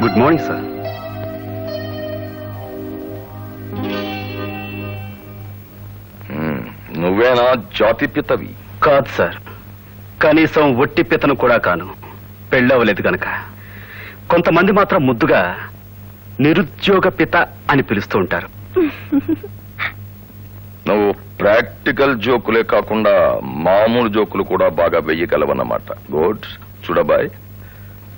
Good morning sir. నువ్వేనా జాతిపితవి? కాదు sir, కనీసం ఒట్టి పితను కూడా కాను. పెళ్ళవలేదు గనక. కొంతమంది మాత్రం ముద్దుగా నిరుద్యోగ పిత అని పిలుస్తూ ఉంటారు. నువ్వు ప్రాక్టికల్ జోకులే కాకుండా మామూలు జోకులు కూడా బాగా వెయ్యగలవన్నమాట. గుడ్. చూడబాయ్,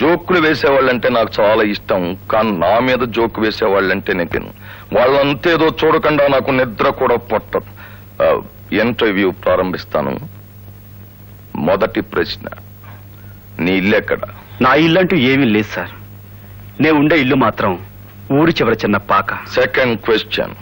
జోకులు వేసేవాళ్ళంటే నాకు చాలా ఇష్టం, కానీ నా మీద జోకు వేసేవాళ్ళంటే నేను వాళ్ళంతేదో చూడకుండా నాకు నిద్ర కూడా పట్టదు. ఇంటర్వ్యూ ప్రారంభిస్తాను. మొదటి ప్రశ్న, నీ ఇల్లు ఎక్కడ? నా ఇల్లంటూ ఏమీ లేదు సార్. నేను ఉండే ఇల్లు మాత్రం ఊరి చివర చిన్న పాక. సెకండ్ క్వశ్చన్,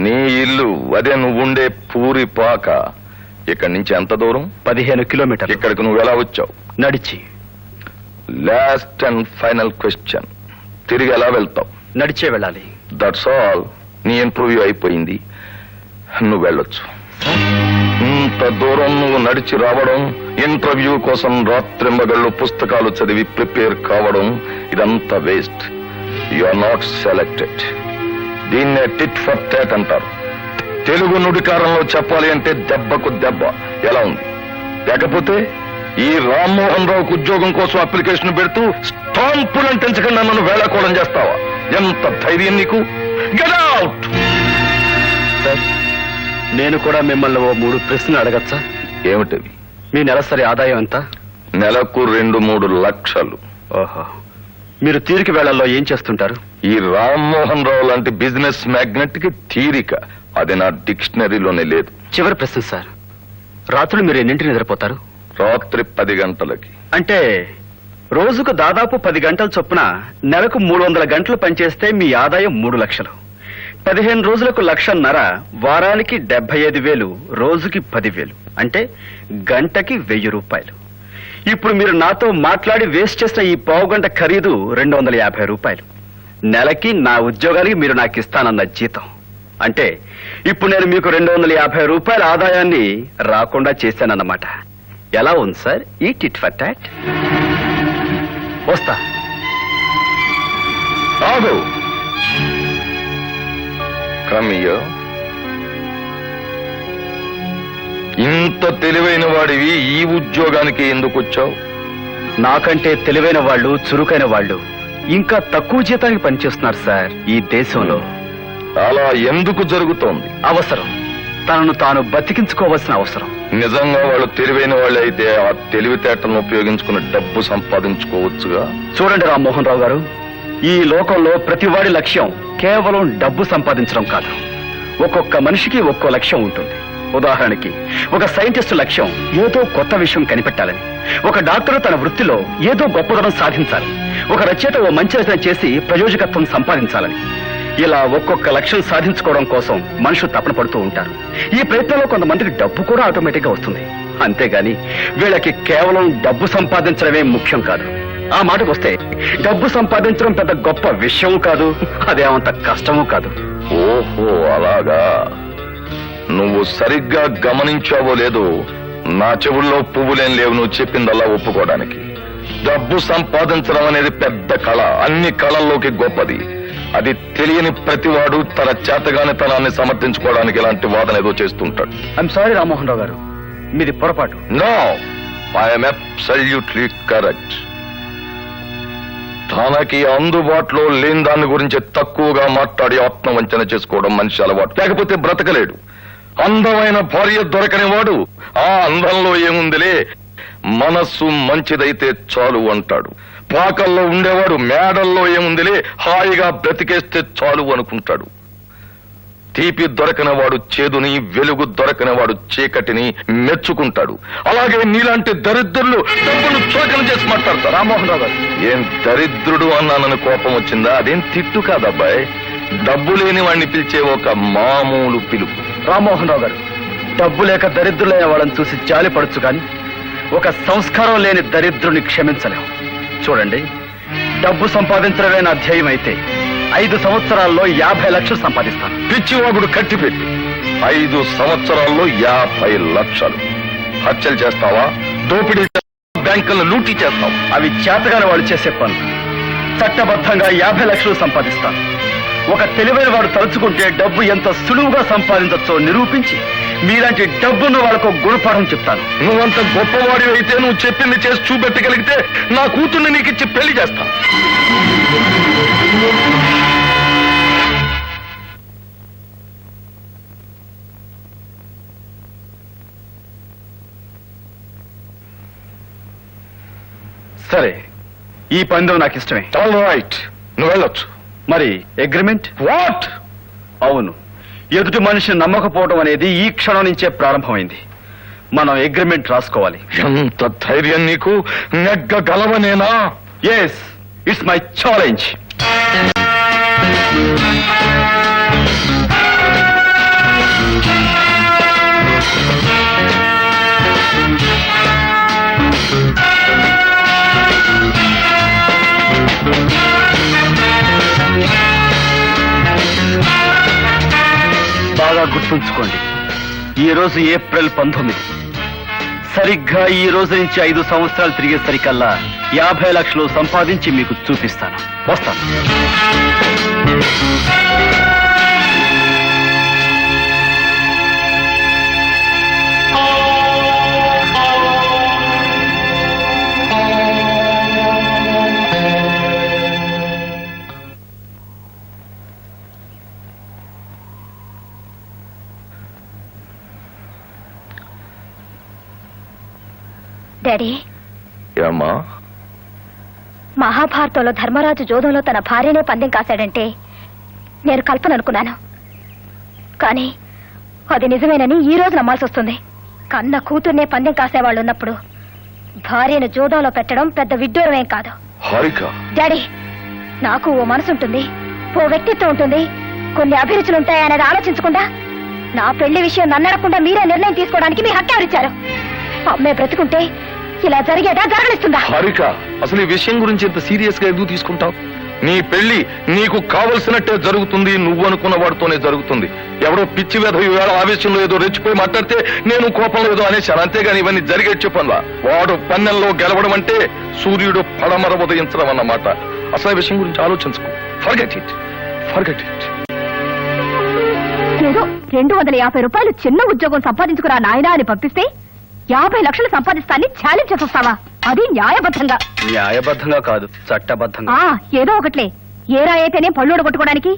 నీ ఇల్లు అదే నువ్వుండే పూరి పాక ఇక్కడి నుంచి ఎంత దూరం? 15 కిలోమీటర్లు. ఇక్కడికి నువ్వు ఎలా వచ్చావు? నడిచి. లాస్ట్ అండ్ ఫైనల్ క్వశ్చన్, తిరిగి ఎలా వెళ్తావు? నడిచే వెళ్ళాలి. That's all. నీ ఇంటర్వ్యూ అయిపోయింది, నువ్వు వెళ్ళొచ్చు. ఇంత దూరం నువ్వు నడిచి రావడం, ఇంటర్వ్యూ కోసం రాత్రింబగళ్ళు పుస్తకాలు చదివి ప్రిపేర్ కావడం, ఇదంతా waste. You are not selected. దీన్నే టిట్ ఫర్ టాట్ అంటారు. తెలుగు నుడికారంలో చెప్పాలి అంటే దెబ్బకు దెబ్బ. ఎలా ఉంది? లేకపోతే ఈ రామ్మోహన్ రావుకు ఉద్యోగం కోసం అప్లికేషన్ పెడుతూ స్టాంపులను తెంచకుండా నన్ను వేళాకోళం చేస్తావా? ఎంత ధైర్యం నీకు? Get out! సార్, నేను కూడా మిమ్మల్ని ఓ 3 ప్రశ్నలు అడగచ్చా? ఏమిటవి? మీ నెలసరి ఆదాయం ఎంత? నెలకు 2-3 లక్షలు. ఓహో. మీరు తీరిక వేళల్లో ఏం చేస్తుంటారు? ఈ రామ్మోహన్ రావు లాంటి బిజినెస్ మ్యాగ్నెట్ కి తీరిక, అది నా డిక్షనరీలోనే లేదు. చివరి ప్రశ్న సార్, రాత్రులు మీరు ఎన్నింటిని నిద్రపోతారు? రాత్రి 10 గంటలకి. అంటే రోజుకు దాదాపు 10 గంటల చొప్పున నెలకు 300 గంటలు పనిచేస్తే మీ ఆదాయం 3 లక్షలు. 15 రోజులకు 1,50,000, వారానికి 75,000, రోజుకి 10,000, అంటే గంటకి 1,000 రూపాయలు. ఇప్పుడు మీరు నాతో మాట్లాడి వేస్ట్ చేసిన ఈ పావుగంట ఖరీదు 250 రూపాయలు. నెలకి నా ఉద్యోగానికి మీరు నాకు ఇస్తానన్న జీతం. అంటే ఇప్పుడు నేను మీకు 250 రూపాయల ఆదాయాన్ని రాకుండా చేశానన్నమాట. ఎలా ఉంది సార్ ఈ టిట్ ఫర్ టాట్? వస్తా. ఆగు. Come here. ఇంత తెలివైన వాడివి ఈ ఉద్యోగానికి ఎందుకు వచ్చావు? నాకంటే తెలివైన వాళ్ళు, చురుకైన వాళ్ళు ఇంకా తక్కువ జీతానికి పనిచేస్తున్నారు సార్ ఈ దేశంలో. అలా ఎందుకు జరుగుతోంది? అవసరం. తనను తాను బతికించుకోవాల్సిన అవసరం. నిజంగా వాళ్ళు తెలివైన వాళ్ళు అయితే ఆ తెలివితేటలను ఉపయోగించుకుని డబ్బు సంపాదించుకోవచ్చుగా. చూడండి రామ్మోహన్ రావు గారు, ఈ లోకంలో ప్రతివాడి లక్ష్యం కేవలం డబ్బు సంపాదించడం కాదు. ఒక్కొక్క మనిషికి ఒక్కో లక్ష్యం ఉంటుంది. ఉదాహరణకి ఒక సైంటిస్టు లక్ష్యం ఏదో కొత్త విషయం కనిపెట్టాలని, ఒక డాక్టర్ తన వృత్తిలో ఏదో గొప్పదనం సాధించాలి, ఒక రచయిత ఓ మంచి రచన చేసి ప్రయోజకత్వం సంపాదించాలని. ఇలా ఒక్కొక్క లక్ష్యం సాధించుకోవడం కోసం మనుషులు తపన పడుతూ ఉంటారు. ఈ ప్రయత్నంలో కొంతమందికి డబ్బు కూడా ఆటోమేటిక్ గా వస్తుంది. అంతేగాని వీళ్ళకి కేవలం డబ్బు సంపాదించడమే ముఖ్యం కాదు. ఆ మాటకు వస్తే డబ్బు సంపాదించడం పెద్ద గొప్ప విషయం కాదు, అదేమంత కష్టమూ కాదు. ఓహో, అలాగా. నువ్వు సరిగ్గా గమనించావో లేదో, నా చెవుల్లో పువ్వులేం లేవు నువ్వు చెప్పిందల్లా ఒప్పుకోవడానికి. డబ్బు సంపాదించడం అనేది పెద్ద కళ, అన్ని కళల్లోకి గొప్పది. అది తెలియని ప్రతివాడు తన చేతగాని తనాన్ని సమర్థించుకోవడానికి ఇలాంటి వాదన ఏదో చేస్తుంటాడు. ఐఎమ్ సారీ రామ్మోహన్ రావు గారు, మీది పొరపాటు. No, I'm absolutely correct. తనకి అందుబాటులో లేని దాని గురించి తక్కువగా మాట్లాడి ఆత్మవంచన చేసుకోవడం మనిషి అలవాటు, లేకపోతే బ్రతకలేడు. అందమైన భార్య దొరకని వాడు ఆ అందంలో ఏముందిలే, మనస్సు మంచిదైతే చాలు అంటాడు. పాకల్లో ఉండేవాడు మేడల్లో ఏముందిలే, హాయిగా బ్రతికేస్తే చాలు అనుకుంటాడు. తీపి దొరకనివాడు చేదుని, వెలుగు దొరకనివాడు చీకటిని మెచ్చుకుంటాడు. అలాగే నీలాంటి దరిద్రులు డబ్బును చులకన చేసి మాట్లాడతారు. రామ్మోహన్ రావు గారు, ఏం దరిద్రుడు అన్నానని కోపం వచ్చిందా? అదేం తిట్టు కాదబ్బాయ్, డబ్బు లేని వాడిని పిలిచే ఒక మామూలు పిలుపు. రామ్మోహన్ రావు గారు, డబ్బు లేక దరిద్రులైన వాళ్ళని చూసి జాలి పడచ్చు కానీ ఒక సంస్కారం లేని దరిద్రుని క్షమించలేం. చూడండి, డబ్బు సంపాదించడమే నా ధ్యేయం అయితే 5 సంవత్సరాల్లో 50 లక్షలు సంపాదిస్తాను. పిచ్చివాగుడు కట్టిపెట్టి 5 సంవత్సరాల్లో 50 లక్షలు. హత్యలు చేస్తావా? దోపిడీ బ్యాంకులను లూటీ చేస్తావా? అవి చేతగాని వాళ్ళు చేసే పనులు. చట్టబద్ధంగా 50 లక్షలు సంపాదిస్తాను. ఒక తెలివైన వాడు తలుచుకుంటే డబ్బు ఎంత సులువుగా సంపాదించచ్చో నిరూపించి మీలాంటి డబ్బున్న వాళ్ళకు గుణపాఠం చెప్తాను. నువ్వంత గొప్పవాడి అయితే నువ్వు చెప్పింది చేసి చూపెట్టగలిగితే నా కూతుర్ని నీకు ఇచ్చి పెళ్లి చేస్తాను. సరే, ఈ పందెం నాకు ఇష్టమే. ఆల్ రైట్, నువ్వు వెళ్ళొచ్చు. మరి అగ్రిమెంట్? వాట్? అవును, ఎదుటి మనిషిని నమ్మకపోవడం అనేది ఈ క్షణం నుంచే ప్రారంభమైంది. మనం అగ్రిమెంట్ రాసుకోవాలి. ఎంత ధైర్యం నీకు? నెగ్గగలవనేనా? Yes, it's my challenge. బాగా గుర్తుంచుకోండి, ఈ రోజు ఏప్రిల్ 19. సరిగ్గా ఈ రోజు నుంచి 5 సంవత్సరాలు తిరిగేసరికల్లా 50 లక్షలు సంపాదించి మీకు చూపిస్తాను. వస్తాను. డాడీ, ఏమ్మా? మహాభారతంలో ధర్మరాజు జోదంలో తన భార్యనే పందెం కాశాడంటే నేను కల్పన అనుకున్నాను. కానీ అది నిజమేనని ఈ రోజు నమ్మాల్సి వస్తుంది. కన్న కూతుర్నే పందెం కాసేవాళ్ళు ఉన్నప్పుడు భార్యను జోదంలో పెట్టడం పెద్ద విడ్డూరమేం కాదు. హారిక, డాడీ, నాకు ఓ మనసు ఉంటుంది, ఓ వ్యక్తిత్వం ఉంటుంది, కొన్ని అభిరుచులు ఉంటాయనేది ఆలోచించకుండా నా పెళ్లి విషయం నన్నడకుండా మీరే నిర్ణయం తీసుకోవడానికి మీ హక్కు ఎవరిచ్చారు? అమ్మే బ్రతుకుంటే ఇలా జరిగేదా, జరగనిస్తుందా? హారిక, అసలు ఈ విషయం గురించి ఇంత సీరియస్ గా ఎందుకు తీసుకుంటావు? నీ పెళ్లి నీకు కావలసినట్టే జరుగుతుంది. నువ్వు అనుకున్న వాడితోనే జరుగుతుంది. ఎవడో పిచ్చి వేధ ఈవేళ ఆవేశంలో ఏదో రెచ్చిపోయి మాట్లాడితే నేను కోపంలో ఏదో అనేశాను, అంతేగాని ఇవన్నీ జరిగేట్టు పనులా. వాడు పన్నెల్లో గెలవడం అంటే సూర్యుడు పడమర ఉదయించడం అన్నమాట. అసలు విషయం గురించి ఆలోచించుకో. Forget it, forget it. ఏదో 250 రూపాయలు చిన్న ఉద్యోగం సంపాదించుకురా నాయనా అని పంపిస్తే 50 లక్షలు సంపాదిస్తాన్ని ఛాలెంజ్ చేస్తావా? అది న్యాయబద్ధంగా? న్యాయబద్ధంగా కాదు, చట్టబద్ధంగా. ఏదో ఒకట్లే. ఏరా అయితేనే పళ్ళోడు కొట్టుకోవడానికి,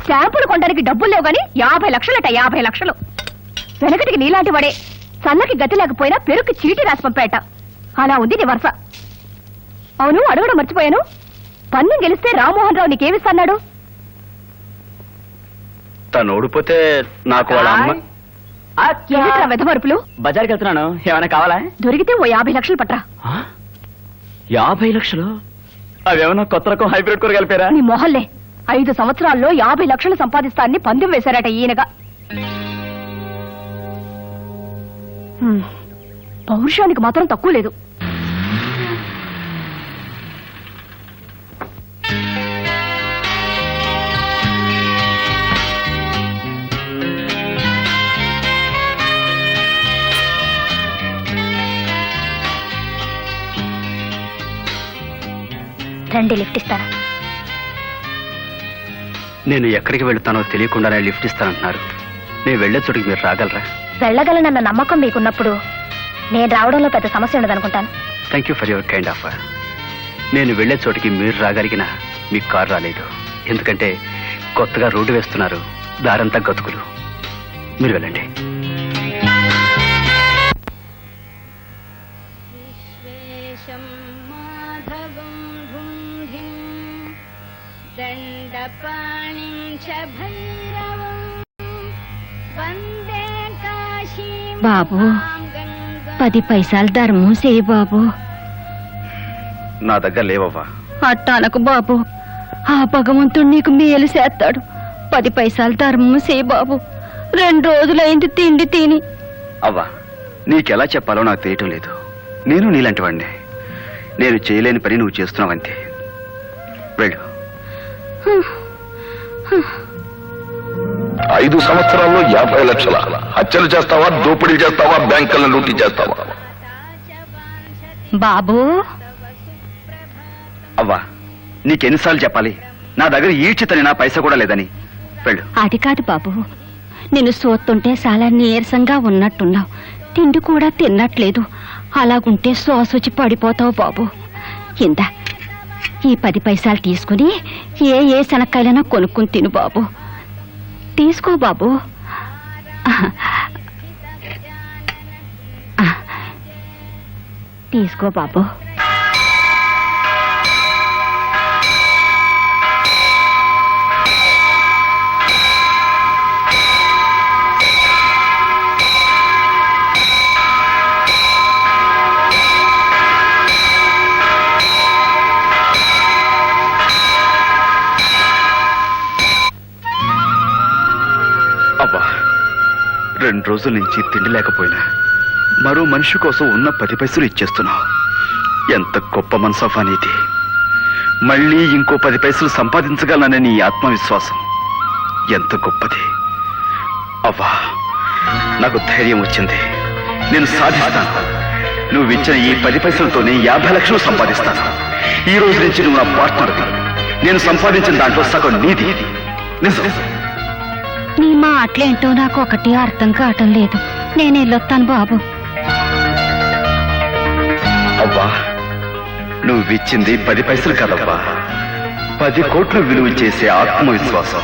శాంపులు కొనడానికి డబ్బులు లేవు గాని 50 లక్షలట. 50 లక్షలు! వెనకటికి నీలాంటి వాడే సన్నకి గతి లేకపోయినా పెరుక్కి చీటీ రాసి పంపాట. అలా ఉంది నీ వరుస. అవును, అడగడం మర్చిపోయాను. పన్ను గెలిస్తే రామ్మోహన్ రావు నీకేమిస్తున్నాడు? తను ఓడిపోతే నాకు వాళ్ళ అమ్మ. ఏమిట్రా వెధమరుపులు? బజార్కి వెళ్తున్నాను, ఏమైనా కావాలా? దొరికితే ఓ 50 లక్షలు పట్రా. 50 లక్షలు? అవేమన్నా కొత్త రకం హైబ్రిడ్ కూర కలిపారా? నీ మొహల్లే. 5 సంవత్సరాల్లో 50 లక్షలు సంపాదిస్తాన్ని పందెం వేశారట ఈయనగా. పౌరుషానికి మాత్రం తక్కువ లేదు. రండి, లిఫ్ట్ ఇస్తాను. నేను ఎక్కడికి వెళ్తానో తెలియకుండానే లిఫ్ట్ ఇస్తానంటున్నారు. నేను వెళ్లే చోటికి మీరు రాగలరా? వెళ్ళగలనన్న నమ్మకం మీకున్నప్పుడు నేను రావడంలో పెద్ద సమస్య ఉండదనుకుంటాను. Thank you for your kind offer. నేను వెళ్లే చోటికి మీరు రాగలిగినా మీకు కారు రాలేదు. ఎందుకంటే కొత్తగా రోడ్డు వేస్తున్నారు, దారంతా గతుకులు. మీరు వెళ్ళండి. బాబు, 10 పైసలు ధర్మం చేయి బాబు. నా దగ్గర లేవవ్వా. అట్టానకు బాబు, ఆ భగవంతుడు నీకు మేలు చేస్తాడు. 10 పైసలు ధర్మం చేయి బాబు. 2 రోజులైంది తిండి తిని. అవ్వా, నీకెలా చెప్పాలో నాకు తెలియటం లేదు. నేను నీలాంటి వాడిని. నేను చేయలేని పని నువ్వు చేస్తున్నావంతే. వెళ్ళు. 5 సంవత్సరాల్లో 50 లక్షల హత్యలు చేస్తావా, దోపిడీ చేస్తావా, బ్యాంకులను లూటీ చేస్తావా? బాబు, అవ్వా, నీకెన్నిసార్లు చెప్పాలి నా దగ్గర ఈడ్చితని నా పైసా కూడా లేదని. వెళ్ళు. అది కాదు బాబు, నిన్ను చూస్తుంటే చాలా నీరసంగా ఉన్నట్టున్నావు. తిండి కూడా తిన్నట్లేదు. అలాగుంటే శ్వాసొచ్చి పడిపోతావు బాబు. ఇందా ఈ 10 పైసలు తీసుకుని ఏ శనక్కాయలైనా కొనుక్కుని తిను బాబు. తీసుకో బాబు. తీసుకో బాబు. అబ్బా, 2 రోజుల నుంచి తిండి లేకపోయినా మరో మనిషి కోసం ఉన్న 10 పైసలు ఇచ్చేస్తున్నావు. ఎంత గొప్ప మనసవ్వా నీది. మళ్ళీ ఇంకో 10 పైసలు సంపాదించగలననే నీ ఆత్మవిశ్వాసం ఎంత గొప్పది. అవ్వా, నాకు ధైర్యం వచ్చింది. నేను సాధిస్తాను. నువ్వు ఇచ్చిన ఈ 10 పైసలతోనే 50 లక్షలు సంపాదిస్తాను. ఈ రోజు నుంచి నువ్వు నా పార్ట్నర్వి. నేను సంపాదించిన దాంట్లో సగం నీది. నిజం. నీ మా అట్లేంటో నాకు ఒకటి అర్థం కావటం లేదు. నేను వెళ్ళొస్తాను బాబు. అవ్వా, నువ్విచ్చింది 10 పైసలు కదవ్వా, 10 కోట్లు విలువ చేసే ఆత్మవిశ్వాసం.